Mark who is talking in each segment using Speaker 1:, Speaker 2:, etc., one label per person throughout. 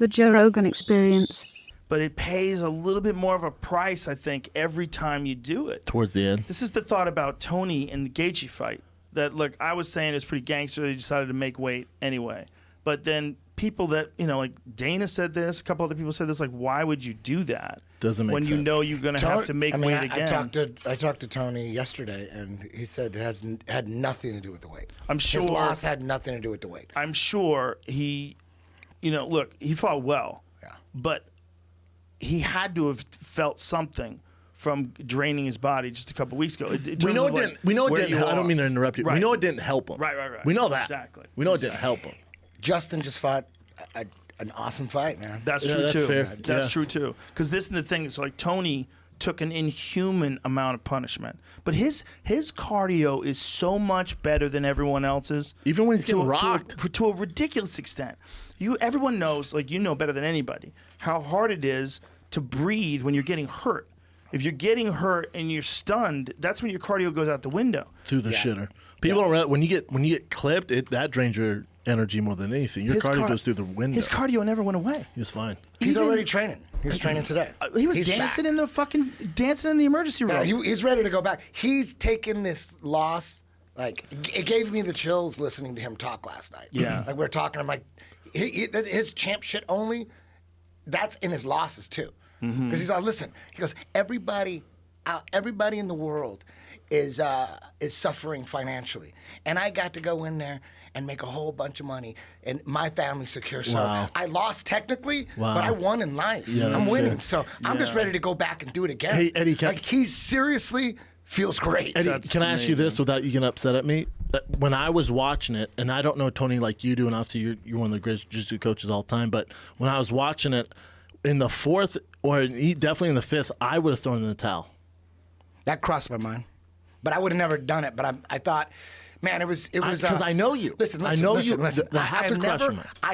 Speaker 1: The Joe Rogan Experience.
Speaker 2: But it pays a little bit more of a price, I think, every time you do it.
Speaker 3: Towards the end.
Speaker 2: This is the thought about Tony and the Gaethje fight. That, look, I was saying it's pretty gangster. They decided to make weight anyway. But then people that, like Dana said this, a couple other people said this, like, why would you do that?
Speaker 3: Doesn't make
Speaker 2: when
Speaker 3: sense.
Speaker 2: you know you're going to have to make weight again.
Speaker 4: I talked to Tony yesterday, and he said it had nothing to do with the weight.
Speaker 2: I'm sure.
Speaker 4: His loss had nothing to do with the weight.
Speaker 2: I'm sure he, look, he fought well.
Speaker 4: Yeah.
Speaker 2: But he had to have felt something from draining his body just a couple weeks ago.
Speaker 3: We know it didn't. We know it didn't. I don't mean to interrupt you.
Speaker 2: Right.
Speaker 3: We know it didn't help him.
Speaker 2: Right.
Speaker 3: We know that.
Speaker 2: Exactly.
Speaker 3: We know it didn't help him.
Speaker 4: Justin just fought an awesome fight, man.
Speaker 2: That's
Speaker 3: Yeah,
Speaker 2: true
Speaker 3: that's
Speaker 2: too.
Speaker 3: fair.
Speaker 2: That's
Speaker 3: Yeah.
Speaker 2: true too. Because this is the thing. It's like Tony took an inhuman amount of punishment, but his cardio is so much better than everyone else's.
Speaker 3: Even when he's getting rocked.
Speaker 2: to a ridiculous extent. Everyone knows, like better than anybody, how hard it is to breathe when you're getting hurt. If you're getting hurt and you're stunned, that's when your cardio goes out the window.
Speaker 3: Through the shitter. People don't realize when you get clipped, that drains your energy more than anything. Your cardio goes through the window.
Speaker 2: His cardio never went away.
Speaker 3: He was fine.
Speaker 4: He's already training. He was training today.
Speaker 2: He was
Speaker 4: He's
Speaker 2: dancing
Speaker 4: back.
Speaker 2: dancing in the emergency room.
Speaker 4: Yeah, he's ready to go back. He's taken this loss. Like, it gave me the chills listening to him talk last night.
Speaker 2: Yeah.
Speaker 4: Like, we're talking, I'm like, his champ shit only, that's in his losses too. Because he's like, listen, he goes, everybody in the world is suffering financially. And I got to go in there and make a whole bunch of money, and my family's secure. So I lost technically, but I won in life.
Speaker 3: Yeah,
Speaker 4: I'm winning.
Speaker 3: fair.
Speaker 4: So I'm just ready to go back and do it again.
Speaker 3: Hey, Eddie,
Speaker 4: he seriously feels great.
Speaker 3: Eddie,
Speaker 2: That's
Speaker 3: can I ask you this without you getting upset at me? When I was watching it, and I don't know Tony like you do, and obviously you're one of the greatest jiu-jitsu coaches of all time, but when I was watching it, in the fourth, or definitely in the fifth, I would have thrown in the towel.
Speaker 4: That crossed my mind, but I would have never done it. But I thought, man, it was
Speaker 3: because I know you.
Speaker 4: Listen,
Speaker 3: I know you.
Speaker 4: listen.
Speaker 3: I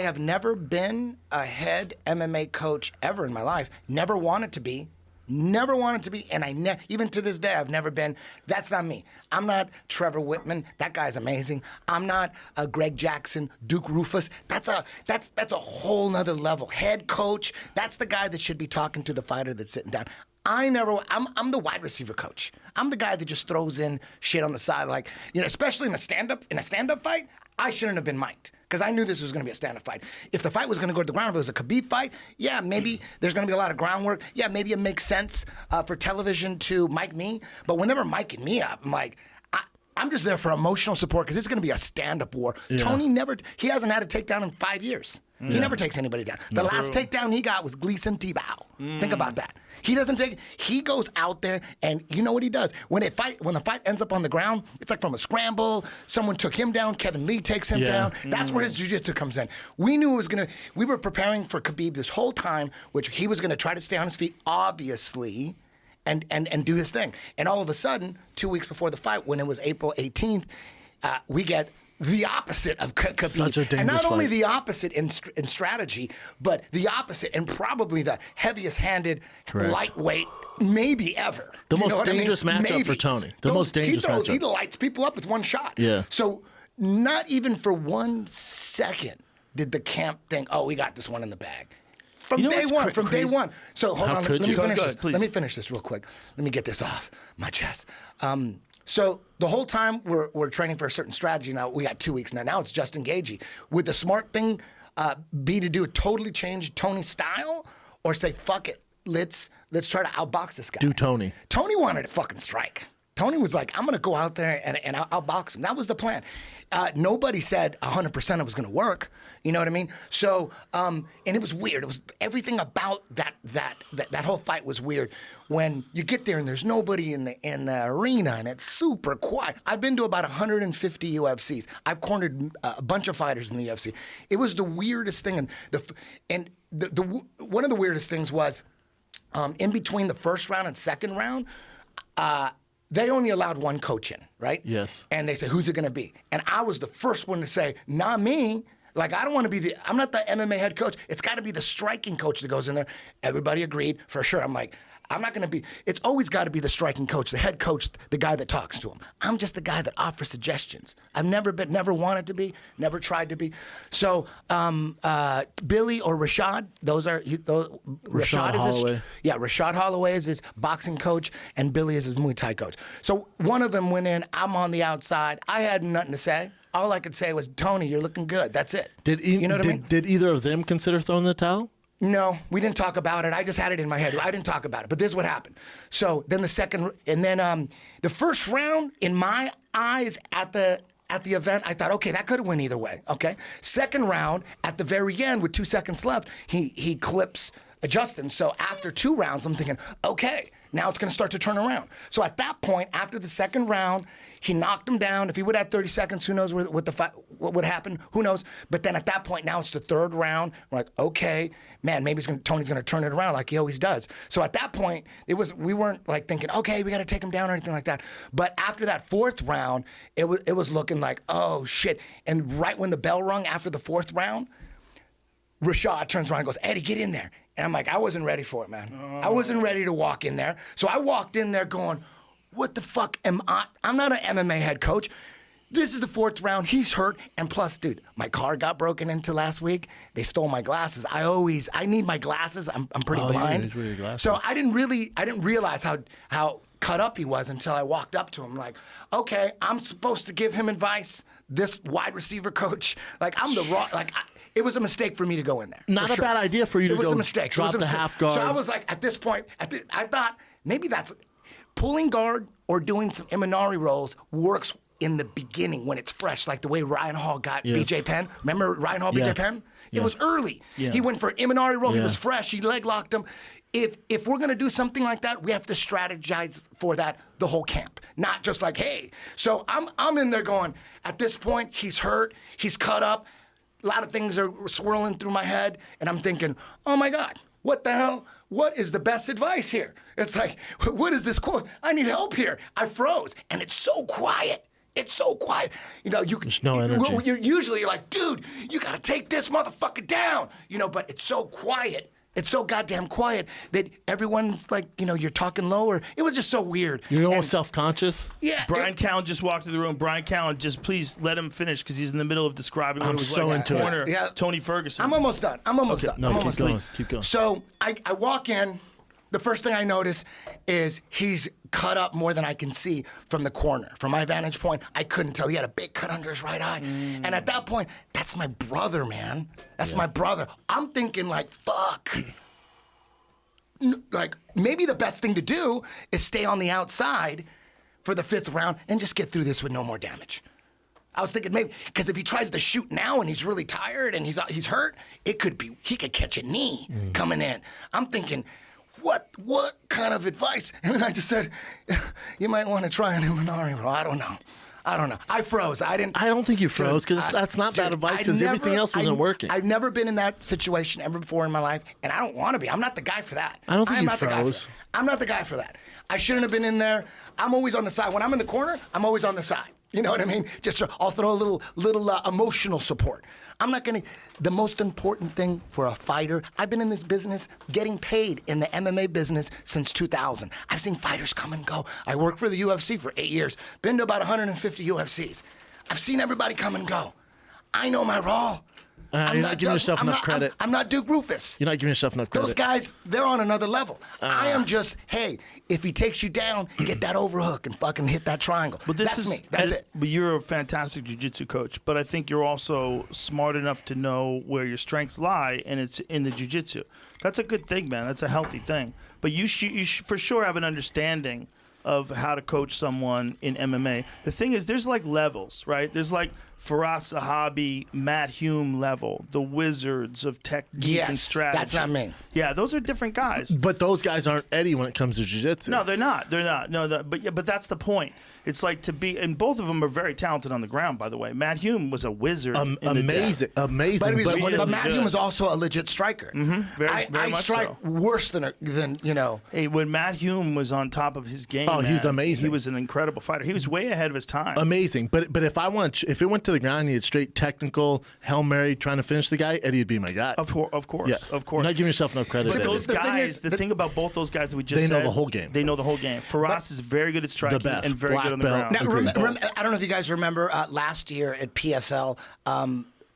Speaker 4: have never been a head MMA coach ever in my life. Never wanted to be. Never wanted to be, and even to this day, I've never been. That's not me. I'm not Trevor Whitman. That guy's amazing. I'm not Greg Jackson, Duke Rufus. That's a whole nother level. Head coach. That's the guy that should be talking to the fighter that's sitting down. I'm the wide receiver coach. I'm the guy that just throws in shit on the side, like, especially in a stand-up fight. I shouldn't have been mic'd because I knew this was going to be a stand-up fight. If the fight was going to go to the ground, if it was a Khabib fight, yeah, maybe there's going to be a lot of groundwork. Yeah, maybe it makes sense for television to mic me. But when they were micing me up, I'm like, I'm just there for emotional support because it's going to be a stand-up war. Yeah. Tony he hasn't had a takedown in 5 years. Yeah. He never takes anybody down. The last takedown he got was Gleason Tebow. Think about that. He goes out there, and you know what he does? When the fight ends up on the ground, it's like from a scramble. Someone took him down. Kevin Lee takes him down. That's where his jiu-jitsu comes in. We knew we were preparing for Khabib this whole time, which he was going to try to stay on his feet, obviously, and do his thing. And all of a sudden, 2 weeks before the fight, when it was April 18th, we get the opposite of Khabib.
Speaker 3: Such a dangerous
Speaker 4: and not only
Speaker 3: fight.
Speaker 4: the opposite in strategy, but the opposite and probably the heaviest-handed lightweight maybe ever.
Speaker 3: The most dangerous matchup for Tony. The most dangerous matchup.
Speaker 4: He lights people up with one shot.
Speaker 3: Yeah.
Speaker 4: So not even for 1 second did the camp think, oh, we got this one in the bag. From day one. So hold on, let me finish this. Let me finish this real quick. Let me get this off my chest. So the whole time we're training for a certain strategy. Now we got 2 weeks now. Now it's Justin Gaethje. Would the smart thing be to do a totally change Tony's style, or say fuck it, let's try to outbox this guy?
Speaker 3: Do Tony.
Speaker 4: Tony wanted to fucking strike. Tony was like, I'm going to go out there and I'll box him. That was the plan. Nobody said 100% it was going to work. You know what I mean? So, and it was weird. It was everything about that whole fight was weird. When you get there and there's nobody in the arena and it's super quiet. I've been to about 150 UFCs. I've cornered a bunch of fighters in the UFC. It was the weirdest thing. And one of the weirdest things was in between the first round and second round, they only allowed one coach in, right?
Speaker 3: Yes.
Speaker 4: And they said, who's it going to be? And I was the first one to say, not me. Like, I don't want to be I'm not the MMA head coach. It's got to be the striking coach that goes in there. Everybody agreed for sure. I'm like, I'm not going to be, it's always got to be the striking coach, the head coach, the guy that talks to him. I'm just the guy that offers suggestions. I've never wanted to be, never tried to be. So Billy or Rashad, Rashad
Speaker 3: Holloway.
Speaker 4: Rashad Holloway is his boxing coach, and Billy is his Muay Thai coach. So one of them went in, I'm on the outside. I had nothing to say. All I could say was, Tony, you're looking good. That's it. You know what I mean?
Speaker 3: Did either of them consider throwing the towel?
Speaker 4: No, we didn't talk about it. I just had it in my head. I didn't talk about it. But this is what happened. So then the first round, in my eyes at the event, I thought, okay, that could have went either way. Okay. Second round, at the very end, with 2 seconds left, he clips Justin. So after 2 rounds, I'm thinking, okay, now it's going to start to turn around. So at that point, after the second round, he knocked him down. If he would have had 30 seconds, who knows what would happen? Who knows? But then at that point, now it's the third round. We're like, okay, man, maybe Tony's going to turn it around like he always does. So at that point, we weren't like thinking, okay, we got to take him down or anything like that. But after that fourth round, it was looking like, oh shit. And right when the bell rung after the fourth round, Rashad turns around and goes, Eddie, get in there. And I'm like, I wasn't ready for it, man. I wasn't ready to walk in there. So I walked in there going, what the fuck am I? I'm not an MMA head coach. This is the fourth round. He's hurt. And plus, dude, my car got broken into last week. They stole my glasses. I need my glasses. I'm pretty blind.
Speaker 3: Yeah, wear your glasses.
Speaker 4: So I didn't realize how cut up he was until I walked up to him. Like, okay, I'm supposed to give him advice. This wide receiver coach, like I'm the wrong, it was a mistake for me to go in there.
Speaker 3: Not a bad idea for you to go.
Speaker 4: It was a mistake.
Speaker 3: Drop the half guard.
Speaker 4: So I was like, at this point, I thought maybe that's pulling guard or doing some Imanari rolls works in the beginning when it's fresh, like the way Ryan Hall got BJ Penn. Remember Ryan Hall, BJ Penn? It was early. Yeah. He went for an Imanari roll. He was fresh. He leg locked him. If we're going to do something like that, we have to strategize for that the whole camp, not just like, hey. So I'm in there going, at this point, he's hurt. He's cut up. A lot of things are swirling through my head, and I'm thinking, oh my God, what the hell? What is the best advice here? It's like, what is this quote? I need help here. I froze, and it's so quiet. It's so quiet. You know,
Speaker 3: there's no energy.
Speaker 4: Usually you're like, dude, you got to take this motherfucker down. You know, but it's so quiet. It's so goddamn quiet that everyone's like, you know, you're talking lower. It was just so weird.
Speaker 3: You're almost self-conscious?
Speaker 4: Yeah.
Speaker 2: Brian Callen just walked through the room. Brian Callen, just please let him finish because he's in the middle of describing what it was
Speaker 3: so
Speaker 2: like
Speaker 3: into
Speaker 2: corner
Speaker 3: it.
Speaker 4: Yeah.
Speaker 2: Tony Ferguson.
Speaker 4: I'm almost done. I'm almost done.
Speaker 3: No,
Speaker 4: I'm
Speaker 3: keep
Speaker 4: almost
Speaker 3: going.
Speaker 4: done.
Speaker 3: Keep going.
Speaker 4: So I walk in. The first thing I notice is he's cut up more than I can see from the corner. From my vantage point, I couldn't tell. He had a big cut under his right eye. And at that point, that's my brother, man. That's my brother. I'm thinking like, fuck. Like, maybe the best thing to do is stay on the outside for the fifth round and just get through this with no more damage. I was thinking maybe, because if he tries to shoot now and he's really tired and he's hurt, he could catch a knee coming in. I'm thinking, what kind of advice? And then I just said, you might want to try an Imanari roll. I don't know. I froze. I don't
Speaker 3: think you froze because that's not bad advice because everything else wasn't working.
Speaker 4: I've never been in that situation ever before in my life, and I don't want to be. I'm not the guy for that.
Speaker 3: I don't think you froze.
Speaker 4: I'm not the guy for that. I shouldn't have been in there. I'm always on the side. When I'm in the corner, I'm always on the side. You know what I mean? I'll throw a little emotional support. I'm not going to. The most important thing for a fighter, I've been in this business, getting paid in the MMA business since 2000. I've seen fighters come and go. I worked for the UFC for 8 years. Been to about 150 UFCs. I've seen everybody come and go. I know my role.
Speaker 3: You're not giving yourself enough credit.
Speaker 4: I'm not Duke Rufus.
Speaker 3: You're not giving yourself enough credit.
Speaker 4: Those guys, they're on another level. I am just, hey, if he takes you down, get that overhook and fucking hit that triangle.
Speaker 2: But
Speaker 4: that's me. That's it.
Speaker 2: But you're a fantastic jiu-jitsu coach. But I think you're also smart enough to know where your strengths lie, and it's in the jiu-jitsu. That's a good thing, man. That's a healthy thing. But you should for sure have an understanding of how to coach someone in MMA. The thing is, there's like levels, right? There's like Faraz Sahabi, Matt Hume level, the wizards of technique and strategy.
Speaker 4: That's not me.
Speaker 2: Yeah, those are different guys.
Speaker 3: But those guys aren't Eddie when it comes to jiu-jitsu.
Speaker 2: No, they're not. They're not. No, but that's the point. It's like to be, and both of them are very talented on the ground, by the way. Matt Hume was a wizard.
Speaker 3: Amazing.
Speaker 4: But Matt Hume is also a legit striker.
Speaker 2: Very
Speaker 4: I
Speaker 2: much
Speaker 4: strike
Speaker 2: so.
Speaker 4: worse than you know.
Speaker 2: Hey, when Matt Hume was on top of his game,
Speaker 3: he was amazing.
Speaker 2: He was an incredible fighter. He was way ahead of his time.
Speaker 3: Amazing. But if it went to the ground, he had straight technical, Hail Mary, trying to finish the guy, Eddie would be my guy.
Speaker 2: Of course.
Speaker 3: Yes.
Speaker 2: Of course.
Speaker 3: You're not giving yourself enough credit.
Speaker 2: But
Speaker 3: Eddie.
Speaker 2: those guys, the thing about both those guys that we just
Speaker 3: They
Speaker 2: said,
Speaker 3: know the whole game.
Speaker 2: They know the whole game. Faraz is very good at striking
Speaker 3: best.
Speaker 2: and very
Speaker 3: Black
Speaker 2: good on the
Speaker 3: belt.
Speaker 2: ground.
Speaker 4: Now, I don't know if you guys remember last year at PFL,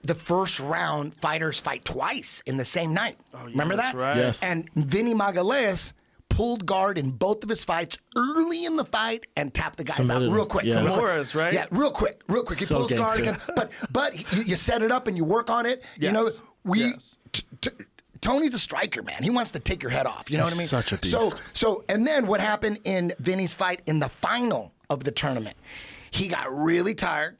Speaker 4: the first round, fighters fight twice in the same night.
Speaker 2: Oh, yeah,
Speaker 4: remember
Speaker 2: that's
Speaker 4: that?
Speaker 2: right.
Speaker 3: Yes.
Speaker 4: And Vinny Magalhaes pulled guard in both of his fights early in the fight and tapped the guys
Speaker 3: Submitted
Speaker 4: out real
Speaker 3: him.
Speaker 4: quick.
Speaker 3: Yeah.
Speaker 4: Real quick.
Speaker 2: Morris, right?
Speaker 4: Yeah, real quick. He
Speaker 3: So
Speaker 4: pulls guard
Speaker 3: gangster.
Speaker 4: again. But you set it up and you work on it. You know,
Speaker 2: Yes. Yes.
Speaker 4: Tony's a striker, man. He wants to take your head off. You know what I mean?
Speaker 3: He's such a beast.
Speaker 4: So, and then what happened in Vinny's fight in the final of the tournament? He got really tired.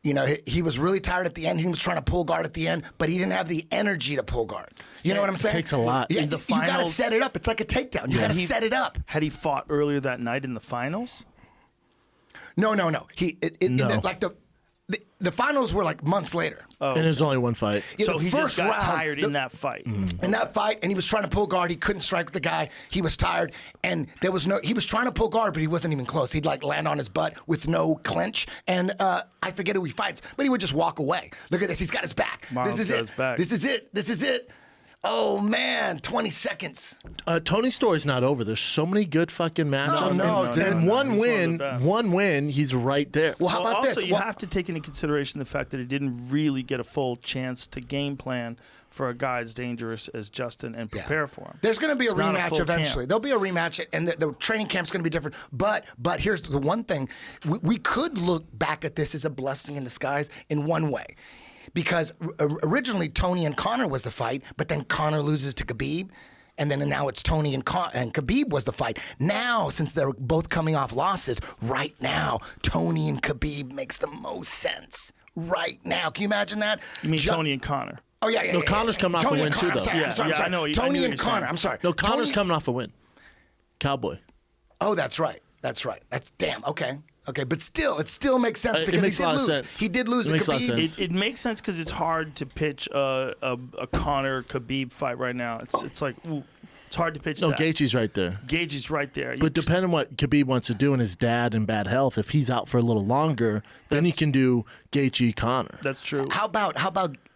Speaker 4: You know, he was really tired at the end. He was trying to pull guard at the end, but he didn't have the energy to pull guard. You know what I'm saying?
Speaker 3: takes a lot.
Speaker 4: Yeah,
Speaker 2: In the
Speaker 4: you got to
Speaker 2: finals-
Speaker 4: set it up. It's like a takedown. You got to set it up.
Speaker 2: Had he fought earlier that night in the finals?
Speaker 4: No.
Speaker 3: No.
Speaker 4: The finals were like months later.
Speaker 3: And there's only one fight.
Speaker 4: Yeah,
Speaker 2: So
Speaker 4: the
Speaker 2: he just
Speaker 4: first
Speaker 2: got
Speaker 4: round,
Speaker 2: tired in that fight.
Speaker 4: In that fight, and he was trying to pull guard. He couldn't strike with the guy. He was tired, and there was no. He was trying to pull guard, but he wasn't even close. He'd like land on his butt with no clinch, and I forget who he fights, but he would just walk away. Look at this. He's got his back.
Speaker 2: Miles
Speaker 4: This is
Speaker 2: got
Speaker 4: it.
Speaker 2: his back.
Speaker 4: This is it. This is it. Oh man, 20 seconds.
Speaker 3: Tony's story's not over. There's so many good fucking matchups.
Speaker 4: No, dude.
Speaker 3: And
Speaker 2: He's
Speaker 3: one
Speaker 2: of the best.
Speaker 3: win, he's right there.
Speaker 4: Well, how
Speaker 2: Well,
Speaker 4: about
Speaker 2: also,
Speaker 4: this?
Speaker 2: you
Speaker 4: Well,
Speaker 2: have to take into consideration the fact that he didn't really get a full chance to game plan for a guy as dangerous as Justin and prepare for him.
Speaker 4: There's going to be
Speaker 2: It's
Speaker 4: a
Speaker 2: not
Speaker 4: rematch
Speaker 2: full
Speaker 4: eventually.
Speaker 2: camp.
Speaker 4: There'll be a rematch, and the training camp's going to be different. But here's the one thing: we could look back at this as a blessing in disguise in one way, because originally Tony and Conor was the fight, but then Conor loses to Khabib. And then now it's Tony and Khabib was the fight. Now, since they're both coming off losses, right now, Tony and Khabib makes the most sense. Right now. Can you imagine that?
Speaker 2: You mean Tony and Conor?
Speaker 4: Oh, yeah.
Speaker 3: No, Conor's coming off a
Speaker 4: Tony
Speaker 3: win
Speaker 4: and
Speaker 3: too,
Speaker 4: Conor,
Speaker 3: though.
Speaker 4: I'm sorry.
Speaker 2: I know
Speaker 4: Tony
Speaker 2: what
Speaker 4: and
Speaker 2: you're
Speaker 4: Conor.
Speaker 2: saying.
Speaker 4: I'm sorry.
Speaker 3: No, Conor's
Speaker 4: Tony-
Speaker 3: coming off a win. Cowboy.
Speaker 4: Oh, that's right. That's damn. Okay. But still, it still makes sense
Speaker 3: It
Speaker 4: because
Speaker 3: makes
Speaker 4: he
Speaker 3: a
Speaker 4: did
Speaker 3: lot of
Speaker 4: lose.
Speaker 3: sense.
Speaker 4: He did lose
Speaker 3: It
Speaker 4: to
Speaker 3: makes a lot of
Speaker 4: Khabib.
Speaker 3: sense.
Speaker 2: It makes sense because it's hard to pitch a Conor Khabib fight right now. It's like ooh, it's hard to pitch.
Speaker 3: No,
Speaker 2: that.
Speaker 3: Gaethje's right there.
Speaker 2: Gaethje's right there.
Speaker 3: But depending on what Khabib wants to do and his dad in bad health, if he's out for a little longer, then he can do Gaethje Conor.
Speaker 2: That's true.
Speaker 4: How about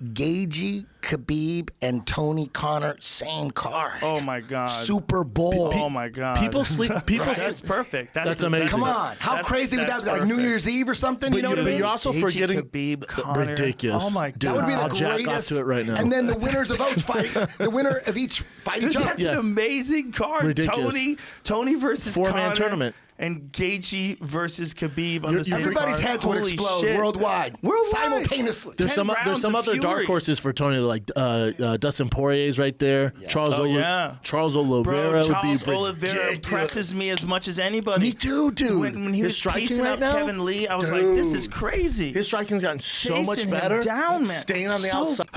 Speaker 4: Gaethje, Khabib, and Tony Conor same card?
Speaker 2: Oh my God.
Speaker 4: Super Bowl.
Speaker 2: Oh my God.
Speaker 3: People sleep. People
Speaker 2: That's
Speaker 3: sleep.
Speaker 2: perfect.
Speaker 3: That's amazing.
Speaker 4: Come on. How
Speaker 2: That's-
Speaker 4: crazy would that
Speaker 2: that's
Speaker 4: be? Like New
Speaker 2: perfect.
Speaker 4: Year's Eve or something? You know what I
Speaker 3: But
Speaker 4: mean?
Speaker 3: you're also
Speaker 2: Gaethje,
Speaker 3: forgetting
Speaker 2: Khabib, Conor.
Speaker 3: ridiculous.
Speaker 2: Oh my God.
Speaker 3: Dude,
Speaker 4: That would be the
Speaker 3: I'll jack off
Speaker 4: greatest.
Speaker 3: to it right now.
Speaker 4: And then the winners of each fight, the winner of each fight
Speaker 2: Dude,
Speaker 4: each other.
Speaker 2: that's
Speaker 3: Yeah.
Speaker 2: an amazing card.
Speaker 3: Ridiculous.
Speaker 2: Tony versus
Speaker 3: Four-man
Speaker 2: Conor
Speaker 3: tournament.
Speaker 2: and Gaethje versus Khabib on
Speaker 3: You're-
Speaker 2: the same
Speaker 4: Everybody's
Speaker 2: card.
Speaker 4: heads would
Speaker 2: Holy
Speaker 4: explode
Speaker 2: shit.
Speaker 4: worldwide, simultaneously.
Speaker 3: There's
Speaker 2: 10
Speaker 3: some
Speaker 2: rounds
Speaker 3: other
Speaker 2: of
Speaker 3: dark
Speaker 2: fury.
Speaker 3: horses for Tony, like Dustin Poirier's right there. Charles
Speaker 2: Oh, yeah.
Speaker 3: Charles
Speaker 2: Bro,
Speaker 3: Oliveira would be
Speaker 2: Charles Oliveira
Speaker 3: ridiculous.
Speaker 2: impresses me as much as anybody.
Speaker 3: Me too, dude.
Speaker 2: When he
Speaker 3: His
Speaker 2: was
Speaker 3: striking
Speaker 2: piecing
Speaker 3: right
Speaker 2: up
Speaker 3: now?
Speaker 2: Kevin Lee, I was like, this is crazy.
Speaker 3: His striking's gotten so much
Speaker 2: Chasing him
Speaker 3: better.
Speaker 2: down, man.
Speaker 3: Staying on the
Speaker 2: So
Speaker 3: outside.